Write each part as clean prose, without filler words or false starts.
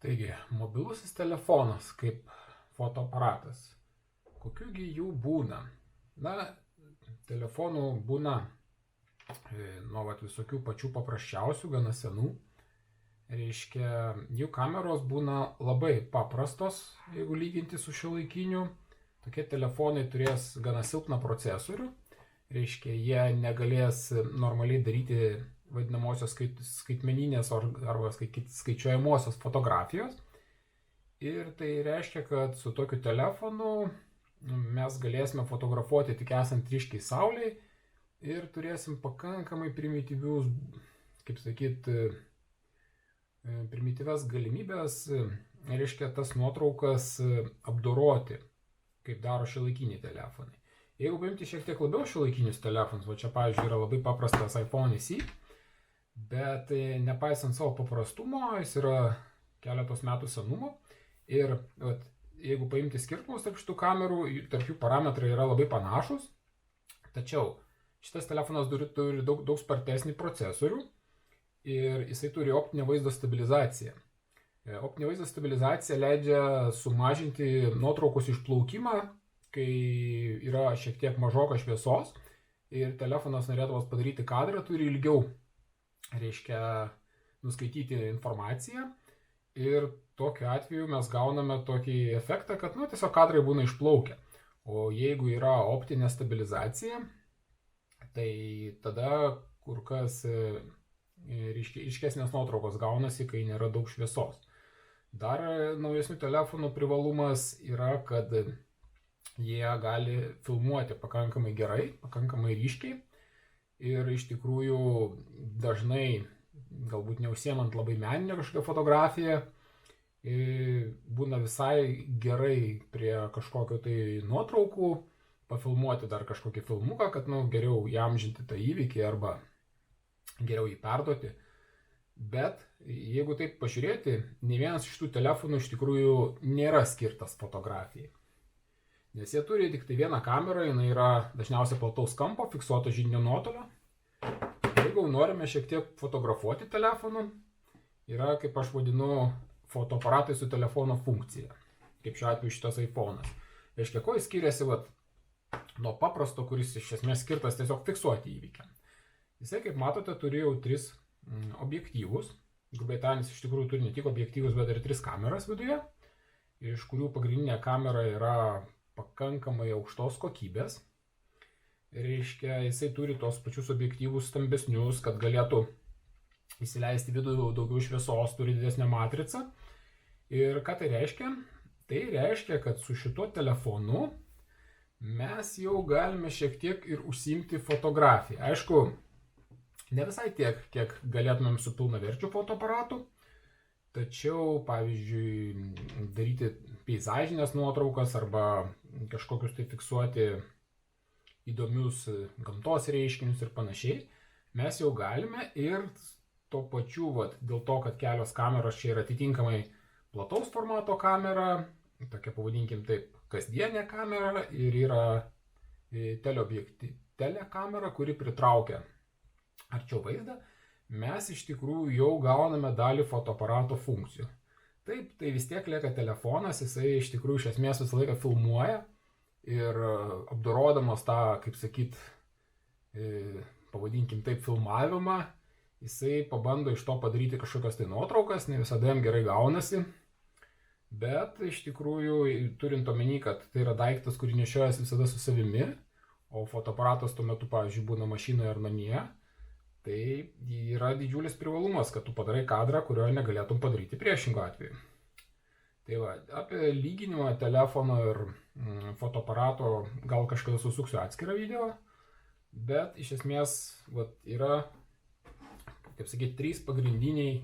Taigi, mobilusis telefonas kaip fotoaparatas. Kokiųgi jų būna? Na, telefonų būna nuo visokių pačių paprasčiausių, gana senų. Reiškia, jų kameros būna labai paprastos, jeigu lyginti su šiuolaikiniu. Tokie telefonai turės gana silpną procesorių. Reiškia, jie negalės normaliai daryti vadinamosios skaitmeninės arba skaičiuojamosios fotografijos. Ir tai reiškia, kad su tokiu telefonu mes galėsime fotografuoti tik esant ryškiai saulei ir turėsim pakankamai primityvius, kaip sakyt, primityvias galimybės, reiškia, tas nuotraukas apdoroti, kaip daro šiuolaikiniai telefonai. Jeigu paimti šiek tiek labiau šiuolaikinius telefonus, va čia pavyzdžiui yra labai paprastas iPhone SE, bet nepaisant savo paprastumo, jis yra keletos metų senumo ir jeigu paimti skirtumus tarp šitų kamerų, tarp jų parametrai yra labai panašus, tačiau šitas telefonas turi daug spartesnį procesorių ir jisai turi optinę vaizdo stabilizaciją. Optinė vaizdo stabilizacija leidžia sumažinti nuotraukos išplaukimą, kai yra šiek tiek mažoka šviesos ir telefonas norėdamas padaryti kadrą turi ilgiau, reiškia, nuskaityti informaciją ir tokiu atveju mes gauname tokį efektą, kad tiesiog kadrai būna išplaukę. O jeigu yra optinė stabilizacija, tai tada kur kas ryškesnės nuotraukos gaunasi, kai nėra daug šviesos. Dar naujesnių telefonų privalumas yra, kad jie gali filmuoti pakankamai gerai, pakankamai ryškiai ir iš tikrųjų dažnai, galbūt neužsiemant labai meninę kažkokią fotografiją, būna visai gerai prie kažkokio tai nuotraukų pafilmuoti dar kažkokį filmuką, kad geriau įamžinti tą įvykį arba geriau jį perduoti. Bet jeigu taip pažiūrėti, nei vienas iš tų telefonų iš tikrųjų nėra skirtas fotografijai. Nes jie turi tik tai vieną kamerą, jinai yra dažniausiai plataus kampo, fiksuoto židinio nuotolio. Jeigu norime šiek tiek fotografuoti telefonu, yra, kaip aš vadinu, fotoaparatai su telefono funkcija. Kaip šiuo atveju šitas iPhone'as. Reiškia, ko jis skiriasi nuo paprasto, kuris iš esmės skirtas tiesiog fiksuoti įvykiam. Jisai, kaip matote, turi jau 3 objektyvus. Grubiai tariant, iš tikrųjų turi ne tik objektyvus, bet ir 3 kameras viduje, iš kurių pagrindinė kamera yra pakankamai aukštos kokybės. Reiškia, jisai turi tos pačius objektyvus stambesnius, kad galėtų įsileisti vidų daugiau šviesos, turi didesnę matricą. Ir ką tai reiškia? Tai reiškia, kad su šituo telefonu mes jau galime šiek tiek ir užsiimti fotografiją. Aišku, ne visai tiek, kiek galėtumėm su pilnaverčiu fotoaparatu, tačiau, pavyzdžiui, daryti peizažinės nuotraukas arba kažkokius tai fiksuoti įdomius gamtos reiškinius ir panašiai, mes jau galime ir tuo pačiu, dėl to, kad kelios kameros čia yra atitinkamai plataus formato kamera, tokia pavadinkim taip, kasdienė kamera ir yra telekamera, kuri pritraukia arčiau vaizdą, mes iš tikrųjų jau gauname dalį fotoaparato funkcijų. Taip, tai vis tiek lieka telefonas, jisai iš tikrųjų iš esmės visą laiką filmuoja ir apdorodamas tą, kaip sakyt, pavadinkim taip, filmavimą, jisai pabando iš to padaryti kažkokias tai nuotraukas, ne visada jam gerai gaunasi, bet iš tikrųjų turint omeny, kad tai yra daiktas, kurį nešiojas visada su savimi, o fotoaparatas tuo metu, pavyzdžiui, būna mašinoje ar namie, tai yra didžiulis privalumas, kad tu padarai kadrą, kurio negalėtum padaryti priešingo atveju. Tai va, apie lyginimą telefono ir fotoaparato gal kažkada susuksiu atskirą video, bet iš esmės yra, kaip sakyti, 3 pagrindiniai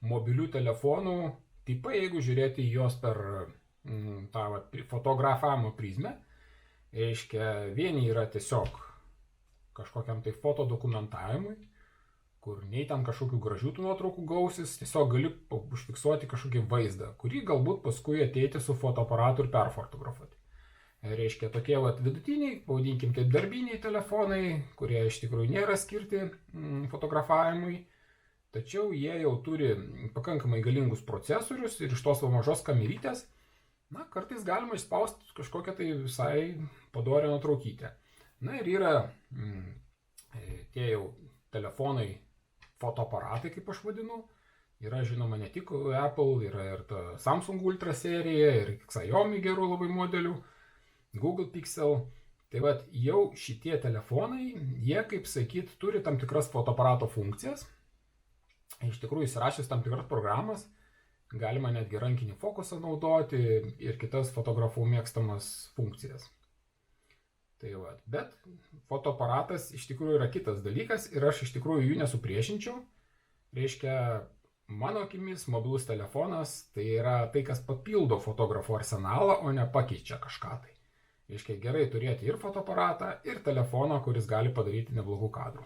mobilių telefonų tipai, jeigu žiūrėti juos per tą fotografavimo prizmę. Reiškia, vieni yra tiesiog kažkokiam tai fotodokumentavimui, kur nei ten kažkokių gražių nuotraukų gausis, tiesiog gali užfiksuoti kažkokį vaizdą, kurį galbūt paskui ateiti su fotoaparatu ir perfotografuoti. Reiškia, tokie vidutiniai, pavadinkim taip, darbiniai telefonai, kurie iš tikrųjų nėra skirti fotografavimui. tačiau jie jau turi pakankamai galingus procesorius ir iš tos mažos kamerytės, na, kartais galima išspausti kažkokią tai visai padorią nuotraukytę. Na ir yra tie jau telefonai, fotoaparatai, kaip aš vadinu. Yra žinoma ne tik Apple, yra ir ta Samsung Ultra serija, ir Xiaomi gerų labai modelių, Google Pixel. Tai vat jau šitie telefonai, jie, kaip sakyt, turi tam tikras fotoaparato funkcijas. Iš tikrųjų, įsirašęs tam tikras programas, galima netgi rankinį fokusą naudoti ir kitas fotografų mėgstamas funkcijas. Tai va, bet fotoaparatas iš tikrųjų yra kitas dalykas ir aš iš tikrųjų jų nesupriešinčiau. Reiškia, mano akimis mobilus telefonas tai yra tai, kas papildo fotografų arsenalą, o ne pakeičia kažką tai. Reiškia, gerai turėti ir fotoaparatą, ir telefoną, kuris gali padaryti neblogų kadrų.